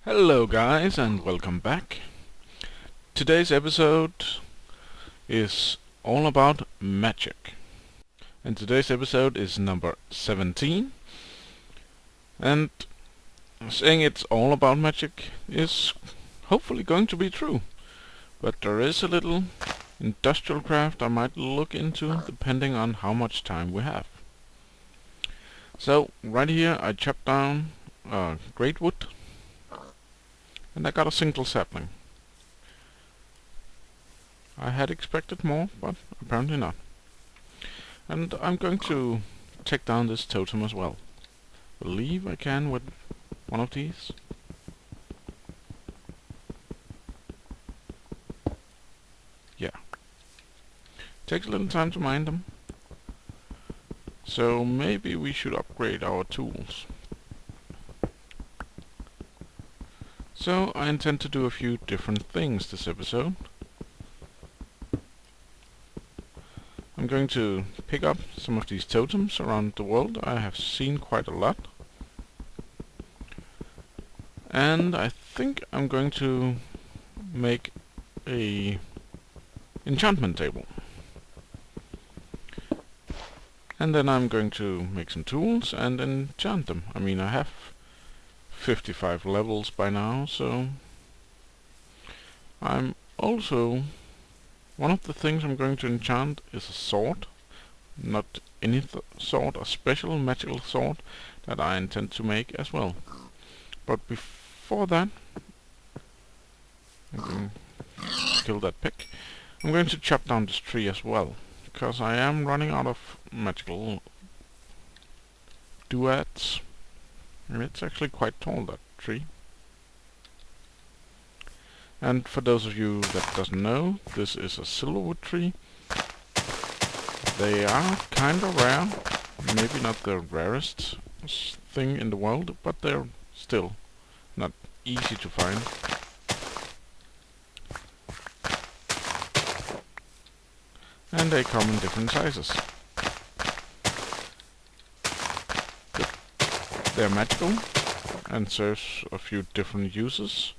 Hello guys and welcome back. Today's episode is all about magic. And today's episode is number 17. And saying it's all about magic is hopefully going to be true. But there is a little industrial craft I might look into depending on how much time we have. So right here I chopped down great wood. And I got a single sapling. I had expected more, but apparently not. And I'm going to take down this totem as well. Believe I can with one of these. Yeah. Takes a little time to mine them. So maybe we should upgrade our tools. So I intend to do a few different things this episode. I'm going to pick up some of these totems around the world. I have seen quite a lot. And I think I'm going to make a enchantment table. And then I'm going to make some tools and enchant them. I mean, I have 55 levels by now, so I'm also one of the things I'm going to enchant is a sword, not any sword, a special magical sword that I intend to make as well. But before that, I'm going to kill that pig. I'm going to chop down this tree as well, because I am running out of magical duets. And it's actually quite tall, that tree. And for those of you that doesn't know, this is a silverwood tree. They are kinda rare. Maybe not the rarest thing in the world, but they're still not easy to find. And they come in different sizes. They're magical and serves a few different uses,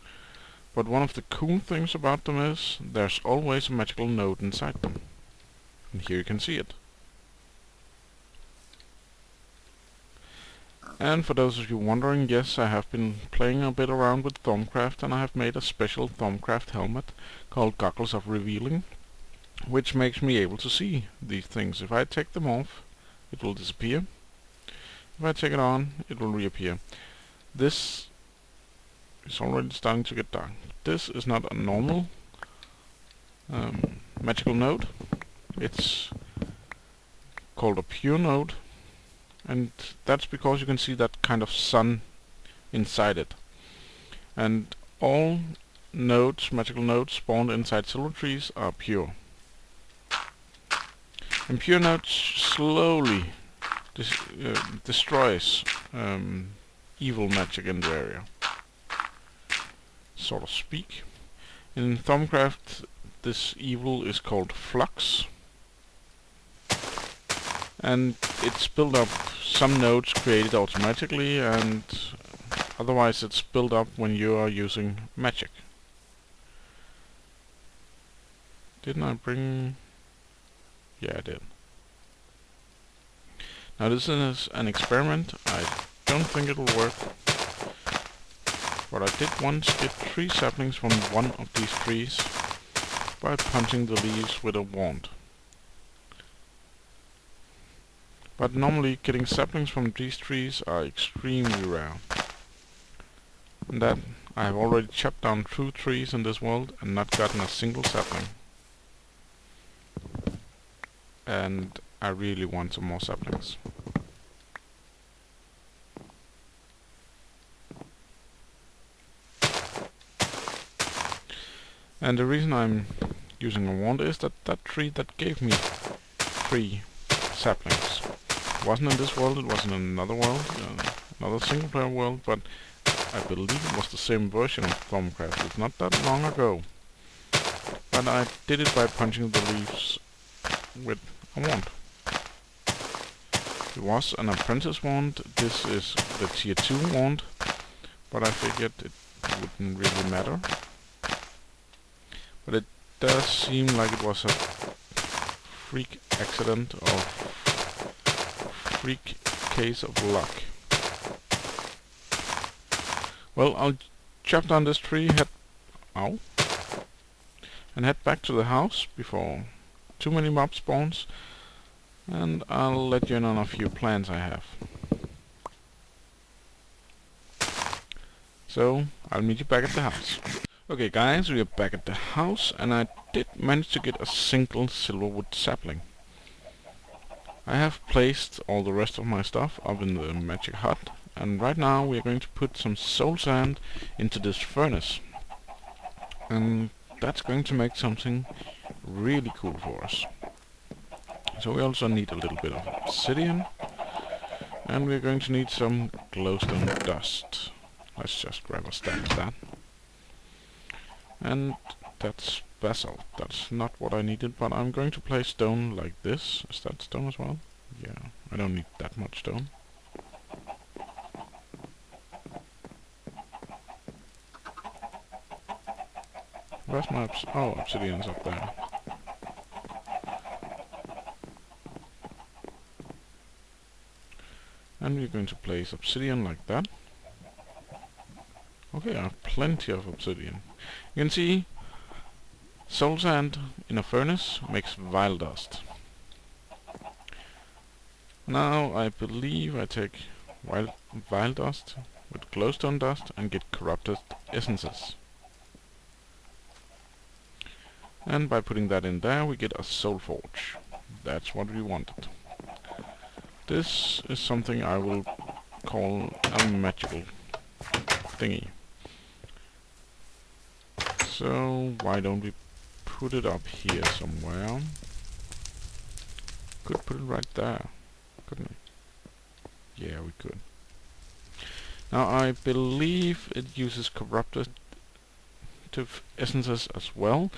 but one of the cool things about them is there's always a magical node inside them. And here you can see it. And for those of you wondering, yes, I have been playing a bit around with Thaumcraft, and I have made a special Thaumcraft helmet called Goggles of Revealing, which makes me able to see these things. If I take them off, it will disappear. If I take it on, it will reappear. This is already starting to get dark. This is not a normal magical node. It's called a pure node, and that's because you can see that kind of sun inside it. And all nodes, magical nodes spawned inside silver trees are pure. And pure nodes slowly destroys evil magic in the area, so to speak. In Thaumcraft, this evil is called flux, and it's built up. Some nodes created automatically, and otherwise it's built up when you are using magic. Didn't I bring? Yeah, I did. Now this is an experiment. I don't think it will work. But I did once get 3 saplings from one of these trees by punching the leaves with a wand. But normally getting saplings from these trees are extremely rare. And that I have already chopped down 2 trees in this world and not gotten a single sapling. And I really want some more saplings. And the reason I'm using a wand is that that tree that gave me 3 saplings wasn't in this world, it was in another world, another single player world, but I believe it was the same version of Thaumcraft. It's not that long ago. But I did it by punching the leaves with a wand. It was an apprentice wand. This is the tier 2 wand, but I figured it wouldn't really matter. But it does seem like it was a freak accident or freak case of luck. Well, I'll chop down this tree, and head back to the house before too many mob spawns, and I'll let you in on a few plans I have. So, I'll meet you back at the house. Okay guys, we are back at the house, and I did manage to get a single silverwood sapling. I have placed all the rest of my stuff up in the magic hut, and right now we are going to put some soul sand into this furnace. And that's going to make something really cool for us. So we also need a little bit of obsidian, and we're going to need some glowstone dust. Let's just grab a stack of that. And that's basalt. That's not what I needed, but I'm going to place stone like this. Is that stone as well? Yeah, I don't need that much stone. Where's my obsidian's up there. And we're going to place obsidian like that. Okay, I have plenty of obsidian. You can see soul sand in a furnace makes vile dust. Now I believe I take vile dust with glowstone dust and get corrupted essences. And by putting that in there we get a soul forge. That's what we wanted. This is something I will call a magical thingy. So why don't we put it up here somewhere? Could put it right there, couldn't we? Yeah, we could. Now I believe it uses corrupted essences as well,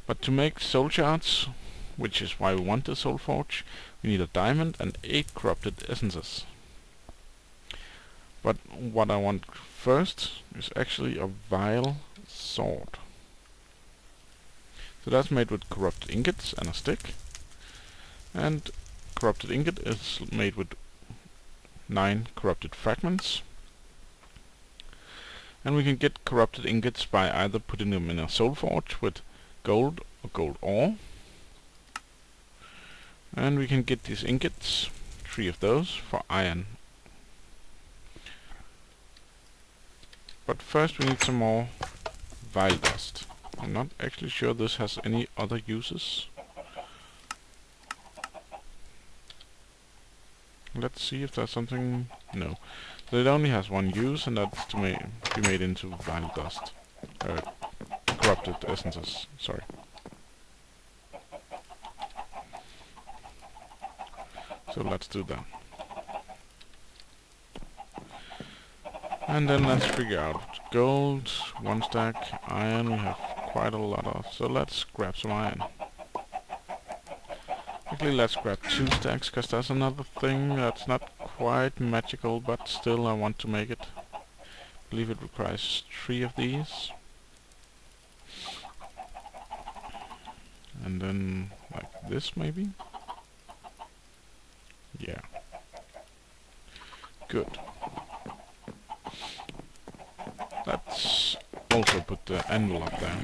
but to make soul shards, which is why we want the soul forge, we need a diamond and 8 corrupted essences. But what I want first is actually a vile sword. So that's made with corrupted ingots and a stick. And corrupted ingot is made with 9 corrupted fragments. And we can get corrupted ingots by either putting them in a soul forge with gold or gold ore. And we can get these ingots, 3 of those, for iron. But first we need some more vile dust. I'm not actually sure this has any other uses. Let's see if there's something. No. So it only has one use, and that's to be made into vile dust. Corrupted essences, sorry. So let's do that. And then let's figure out gold, 1 stack, iron we have quite a lot of, so let's grab some iron. Actually let's grab 2 stacks, cause that's another thing that's not quite magical, but still I want to make it. I believe it requires 3 of these. And then like this maybe? Yeah. Good. Let's also put the anvil up there,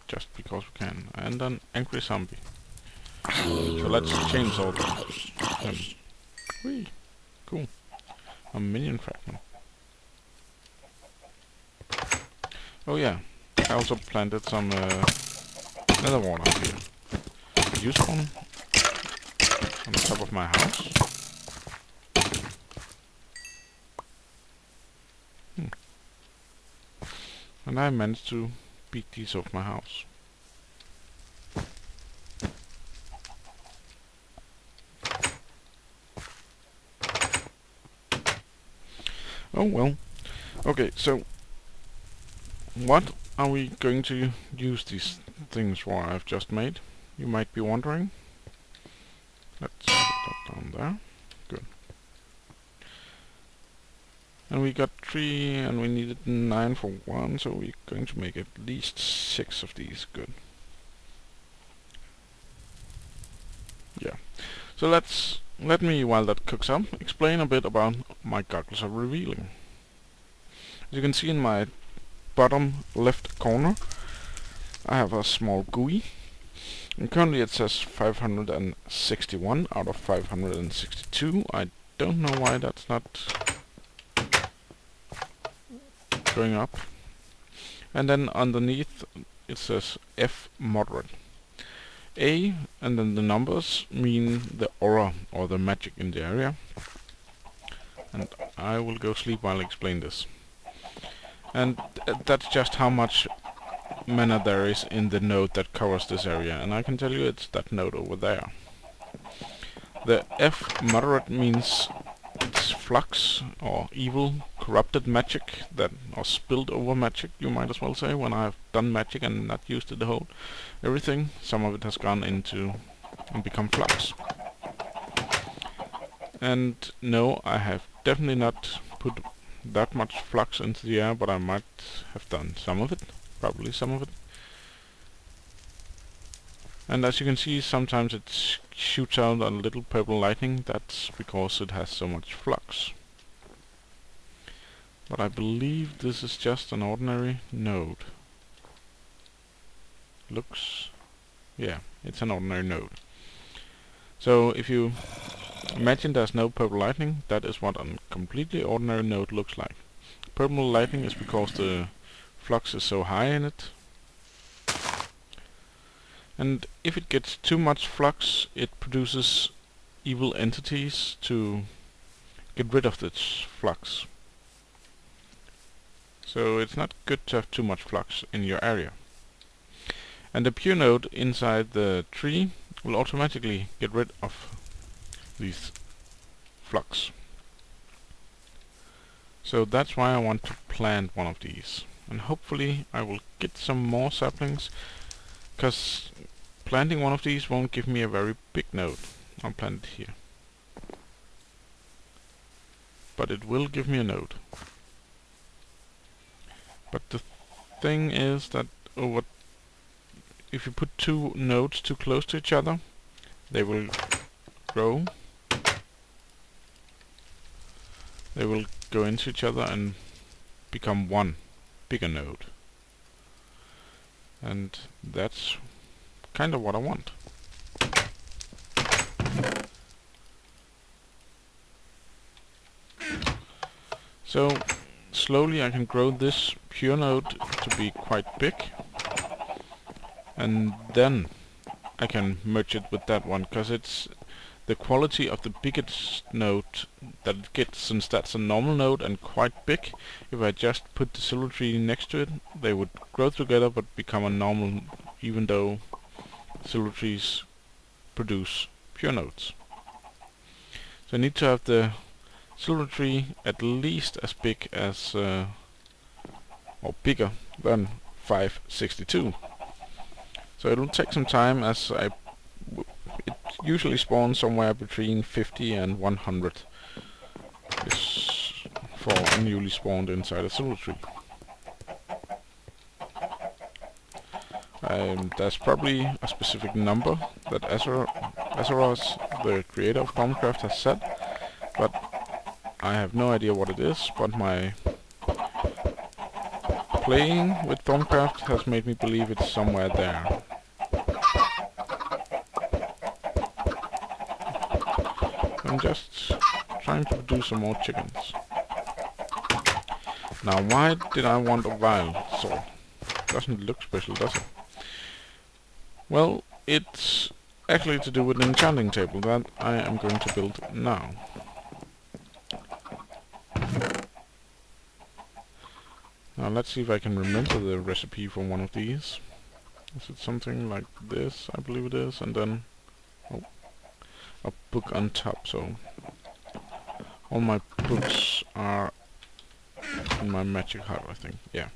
just because we can. And an angry zombie. So let's change all them. Whee! Cool. A minion fragment. Oh yeah, I also planted some nether wall up here. Use one on the top of my house. And I managed to beat these off my house. Oh well. Okay, so what are we going to use these things for I've just made? You might be wondering. Let's put that down there. Good. And we got 3, and we needed 9 for 1, so we're going to make at least 6 of these. Good. Yeah. So let me, while that cooks up, explain a bit about my goggles of revealing. As you can see in my bottom left corner, I have a small GUI, and currently it says 561 out of 562. I don't know why that's not going up. And then underneath it says F moderate. A and then the numbers mean the aura or the magic in the area. And I will go sleep while I explain this. And that's just how much mana there is in the node that covers this area, and I can tell you it's that node over there. The F moderate means it's flux or evil corrupted magic, that or spilled over magic, you might as well say. When I've done magic and not used it the whole everything, some of it has gone into and become flux. And no, I have definitely not put that much flux into the air, but I might have done some of it, probably some of it. And as you can see, sometimes it shoots out a little purple lightning. That's because it has so much flux. But I believe this is just an ordinary node. Looks... yeah, it's an ordinary node. So if you imagine there's no purple lightning, that is what a completely ordinary node looks like. Purple lightning is because the flux is so high in it. And if it gets too much flux, it produces evil entities to get rid of this flux. So it's not good to have too much flux in your area. And the pure node inside the tree will automatically get rid of these flux. So that's why I want to plant one of these. And hopefully I will get some more saplings, because planting one of these won't give me a very big node. I'll plant it here. But it will give me a node. But the thing is that if you put two nodes too close to each other, they will grow. They will go into each other and become one bigger node. And that's kind of what I want. So slowly I can grow this pure node to be quite big, and then I can merge it with that one, because it's the quality of the biggest node that it gets. Since that's a normal node and quite big, if I just put the silver tree next to it, they would grow together but become a normal, even though silver trees produce pure nodes. So I need to have the silver tree at least as big as, or bigger than 562. So it'll take some time, as it usually spawns somewhere between 50 and 100 is for a newly spawned inside a silver tree. There's probably a specific number that Azeroth, the creator of Thaumcraft, has set, but I have no idea what it is. But my playing with Thaumcraft has made me believe it's somewhere there. I'm just trying to produce some more chickens. Now, why did I want a vile sword? Doesn't look special, does it? Well, it's actually to do with an enchanting table that I am going to build now. Now let's see if I can remember the recipe for one of these. Is it something like this? I believe it is, and then a book on top, so all my books are in my magic hut, I think. Yeah.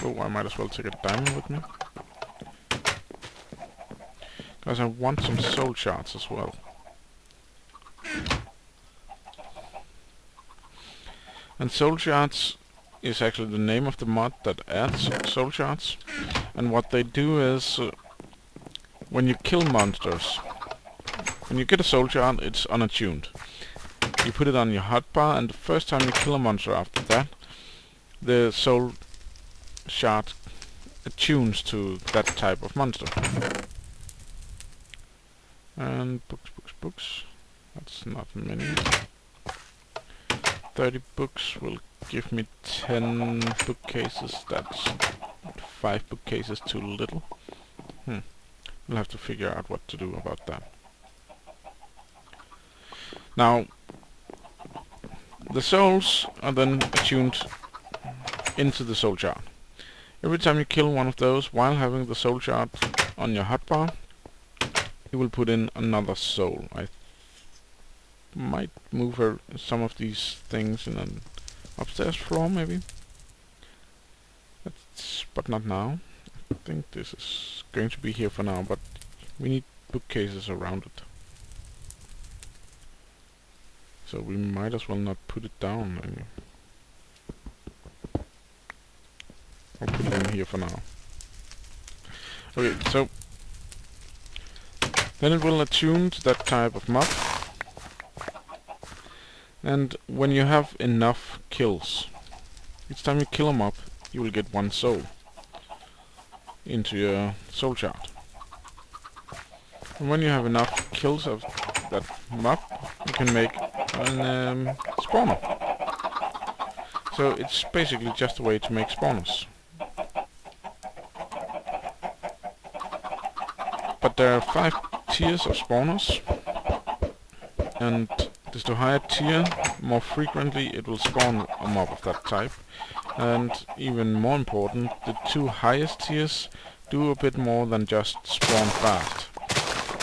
Oh, I might as well take a diamond with me, because I want some soul shards as well. And soul shards is actually the name of the mod that adds soul shards. And what they do is, when you kill monsters, when you get a soul shard, it's unattuned. You put it on your hotbar, and the first time you kill a monster after that, the soul shard attunes to that type of monster. And books. That's not many. 30 books will give me 10 bookcases. That's 5 bookcases too little. We'll have to figure out what to do about that. Now, the souls are then attuned into the soul shard. Every time you kill one of those while having the soul shard on your hotbar, you will put in another soul. I might move some of these things in an upstairs floor, maybe. But not now. I think this is going to be here for now, but we need bookcases around it. So we might as well not put it down anymore. I'll put it in here for now. Okay, so then it will attune to that type of mob. And when you have enough kills, each time you kill a mob, you will get 1 soul into your soul shard. And when you have enough kills of that mob, you can make an spawner. So it's basically just a way to make spawners. But there are 5 tiers of spawners, and desto higher tier, more frequently it will spawn a mob of that type. And even more important, the 2 highest tiers do a bit more than just spawn fast.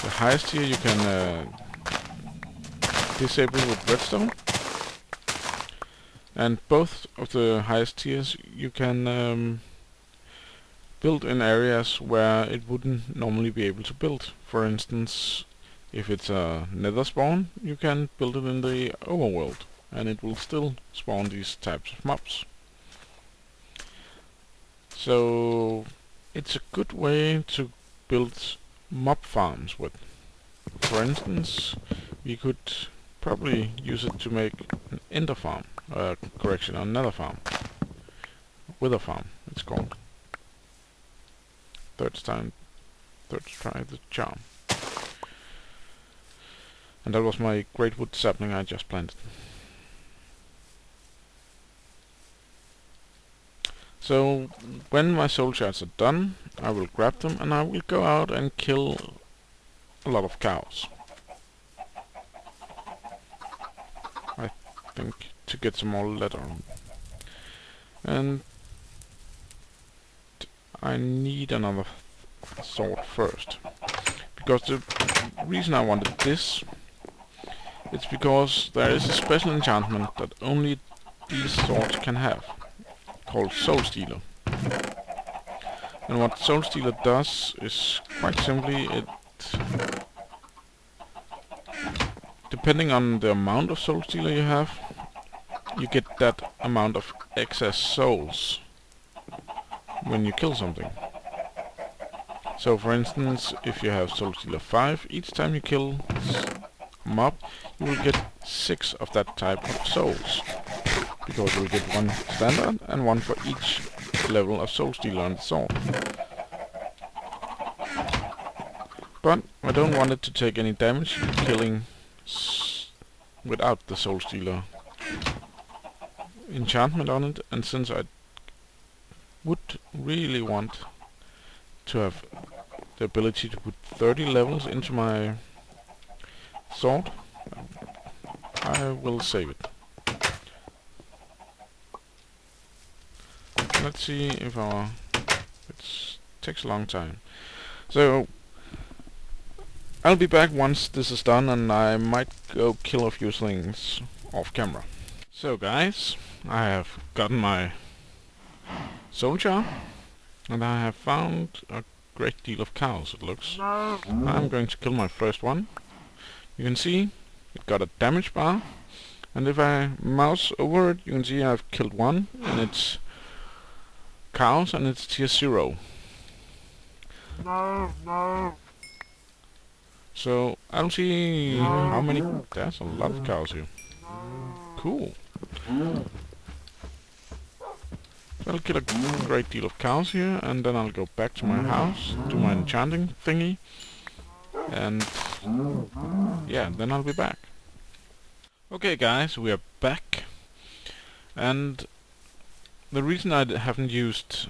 The highest tier you can disable with redstone, and both of the highest tiers you can build in areas where it wouldn't normally be able to build. For instance, if it's a nether spawn, you can build it in the overworld, and it will still spawn these types of mobs. So it's a good way to build mob farms with. For instance, we could probably use it to make an ender farm, correction, a nether farm. Wither farm, it's called. Third try the charm. And that was my great wood sapling I just planted. So when my soul shards are done, I will grab them and I will go out and kill a lot of cows. I think to get some more leather. And I need another sword first. Because the reason I wanted this, it's because there is a special enchantment that only these swords can have, called Soul Stealer. And what Soul Stealer does is quite simply, depending on the amount of Soul Stealer you have, you get that amount of excess souls when you kill something. So for instance, if you have Soul Stealer 5, each time you kill a mob, you will get 6 of that type of souls. Because you will get 1 standard and 1 for each level of Soul Stealer on the sword. But I don't want it to take any damage killing without the Soul Stealer enchantment on it, and since I would really want to have the ability to put 30 levels into my sword, I will save it. Let's see if it takes a long time. So I'll be back once this is done, and I might go kill a few things off camera. So guys, I have gotten my soul jar, and I have found a great deal of cows, it looks. I'm going to kill my first one. You can see it got a damage bar, And if I mouse over it, you can see I've killed one, and it's cows, and it's tier 0. So I'll see how many. There's a lot of cows here. Cool. So I'll kill a great deal of cows here, and then I'll go back to my house, do my enchanting thingy, and yeah, then I'll be back. Okay guys, we are back, and the reason I haven't used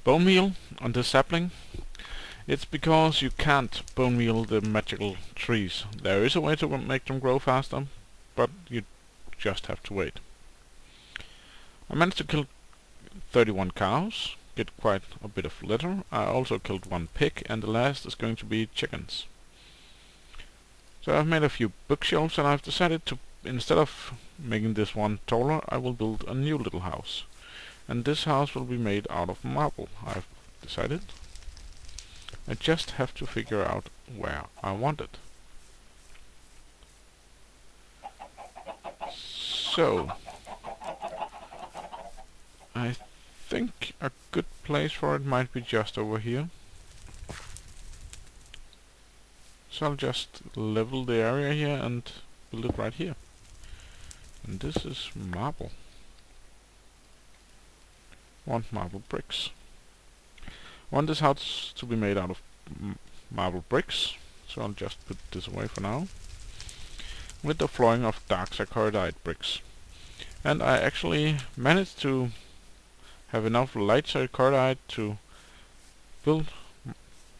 bone meal on this sapling, it's because you can't bone meal the magical trees. There is a way to make them grow faster, but you just have to wait. I managed to kill 31 cows, get quite a bit of litter. I also killed 1 pig, and the last is going to be chickens. So I've made a few bookshelves, and I've decided to, instead of making this one taller, I will build a new little house. And this house will be made out of marble, I've decided. I just have to figure out where I want it. So I think a good place for it might be just over here. So I'll just level the area here and build it right here. And this is marble. Want marble bricks. Want this house to be made out of marble bricks, so I'll just put this away for now. With the flooring of dark saccharidite bricks. And I actually managed to have enough light saccharidite to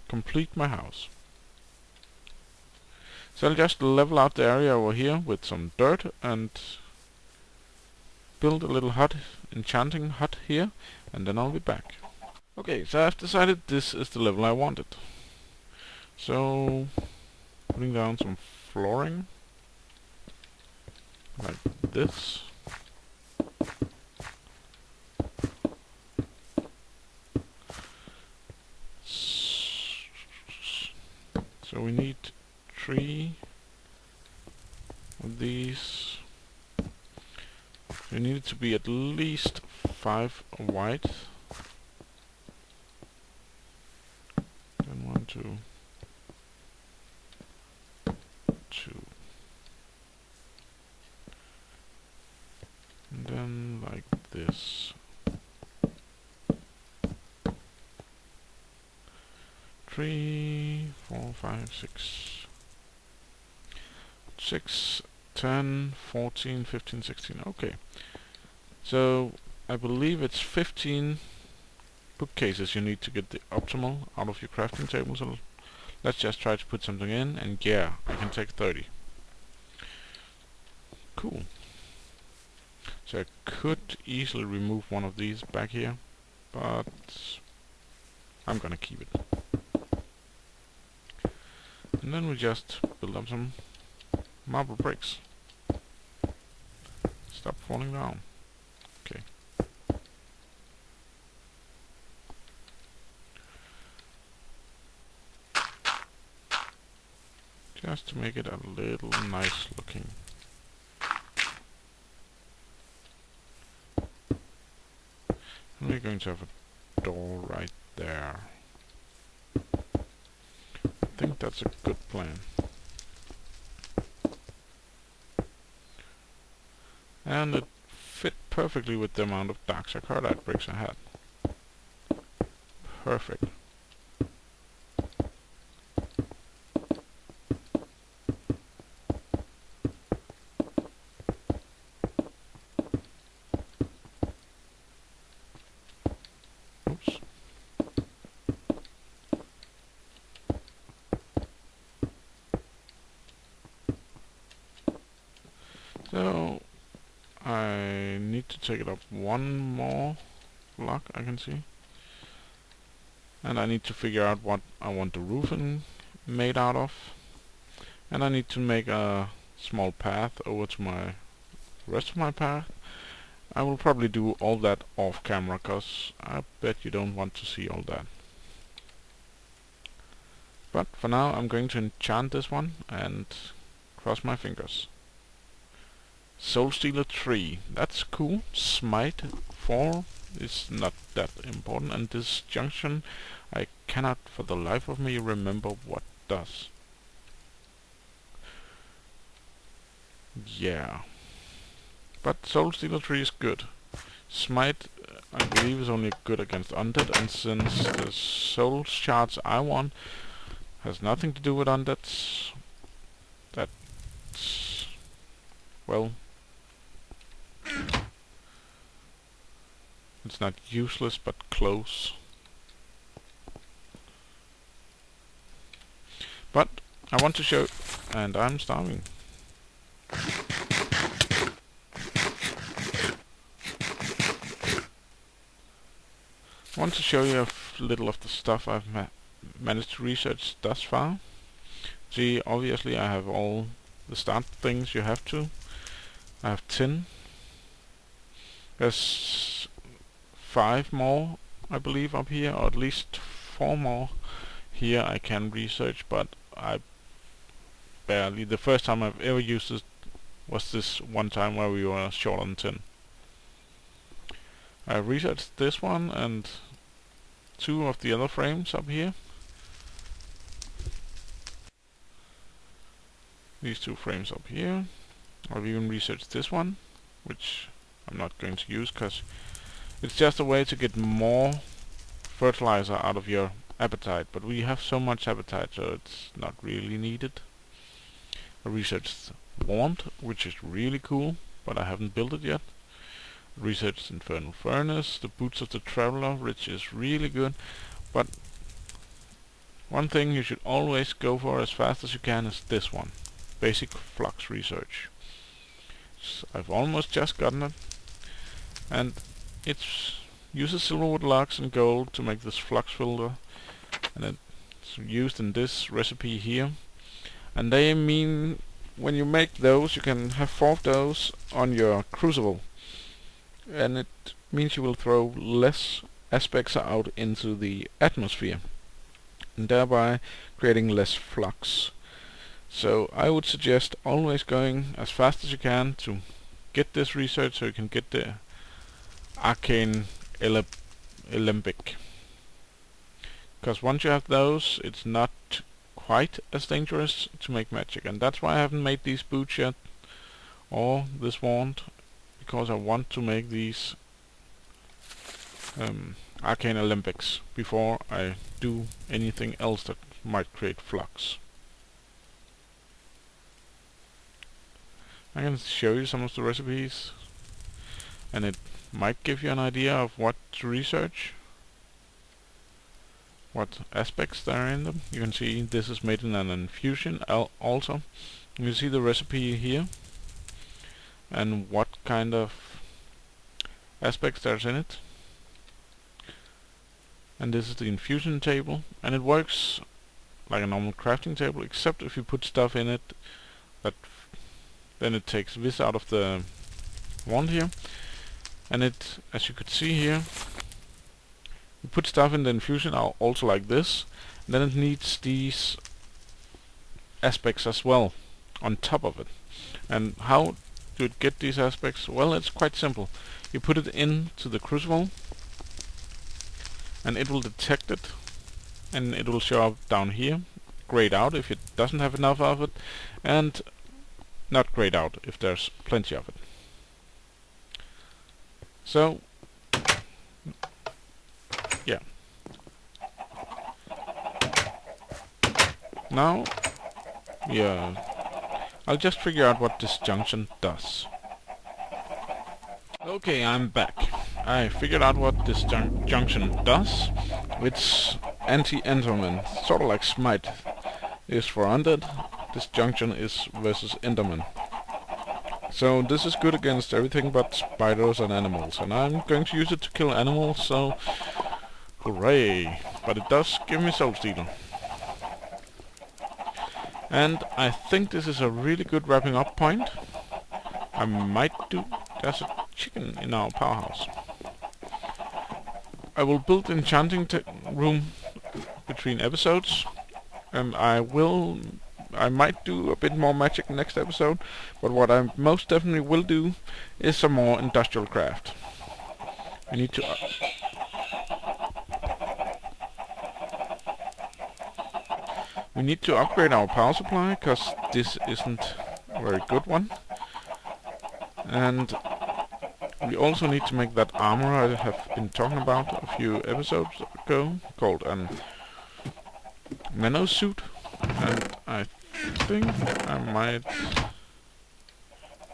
complete my house. So I'll just level out the area over here with some dirt and build a little hut, enchanting hut here, and then I'll be back. Okay, so I've decided this is the level I wanted. So putting down some flooring like this. So we need 3 of these. They need to be at least 5 white. Then 1, 2, 2. And then like this. 3, 4, 5, 6. 6, 10, 14, 15, 16. Okay. So I believe it's 15 bookcases you need to get the optimal out of your crafting table. So let's just try to put something in, and yeah, I can take 30. Cool. So I could easily remove one of these back here, but I'm gonna keep it. And then we just build up some marble bricks. Stop falling down. Okay. Just to make it a little nice looking. And we're going to have a door right there. I think that's a good plan. And it fit perfectly with the amount of dark saccharidite bricks I had. Perfect. Oops. So I need to take it up one more block, I can see. And I need to figure out what I want the roofing made out of. And I need to make a small path over to my rest of my path. I will probably do all that off camera, cause I bet you don't want to see all that. But for now I'm going to enchant this one and Cross my fingers. Soul Stealer 3. That's cool. Smite 4 is not that important. And Disjunction, I cannot for the life of me remember what does. Yeah. But Soul Stealer 3 is good. Smite, I believe, is only good against undead, and since the soul shards I want has nothing to do with undeads, that's, well, it's not useless, but close. But I want to show, and I'm starving. I want to show you a little of the stuff I've managed to research thus far. See, obviously I have all the start things you have to. I have 10. There's 5 more, I believe, up here, or at least 4 more here I can research, but I barely. The first time I've ever used it was this one time where we were short on 10. I researched this one and 2 of the other frames up here. These 2 frames up here. I've even researched this one, which I'm not going to use because it's just a way to get more fertilizer out of your appetite, but we have so much appetite, so it's not really needed. I researched Wand, which is really cool, but I haven't built it yet. Researched Infernal Furnace, the Boots of the Traveler, which is really good, but one thing you should always go for as fast as you can is this one, Basic Flux Research. I've almost just gotten it, and it uses silverwood logs and gold to make this flux filter, and it's used in this recipe here. And they mean when you make those, you can have 4 of those on your crucible, and it means you will throw less aspects out into the atmosphere, and thereby creating less flux. So I would suggest always going as fast as you can to get this research, so you can get the arcane alembic. Because once you have those, it's not quite as dangerous to make magic, and that's why I haven't made these boots yet, or this wand, because I want to make these arcane alembics before I do anything else that might create flux. I can show you some of the recipes, and it might give you an idea of what to research, what aspects there are in them. You can see this is made in an infusion also. You can see the recipe here and what kind of aspects there's in it. And this is the infusion table, and it works like a normal crafting table, except if you put stuff in it that then it takes this out of the wand here, and it, as you could see here, you put stuff in the infusion also like this, and then it needs these aspects as well on top of it. And how do it get these aspects? Well, it's quite simple. You put it into the crucible, and it will detect it, and it will show up down here, grayed out if it doesn't have enough of it, and not grayed out if there's plenty of it. So yeah. Now, yeah, I'll just figure out what disjunction does. Okay, I'm back. I figured out what disjunction does. It's anti-enderman, sort of like smite is for undead. Disjunction is versus enderman. So this is good against everything but spiders and animals, and I'm going to use it to kill animals, so hooray! But it does give me Soul Stealer. And I think this is a really good wrapping up point. I might do... There's a chicken in our powerhouse. I will build the enchanting room between episodes, and I will I might do a bit more magic next episode, but what I most definitely will do is some more industrial craft. We need to upgrade our power supply, because this isn't a very good one. And we also need to make that armor I have been talking about a few episodes ago, called an nano suit. And I think I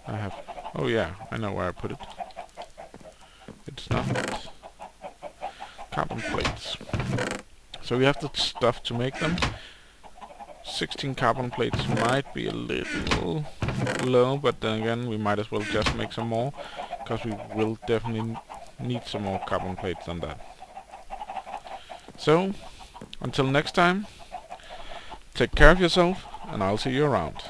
have... Oh yeah, I know where I put it. It's not carbon plates. So we have the stuff to make them. 16 carbon plates might be a little low, but then again we might as well just make some more, because we will definitely need some more carbon plates than that. So, until next time, take care of yourself, and I'll see you around.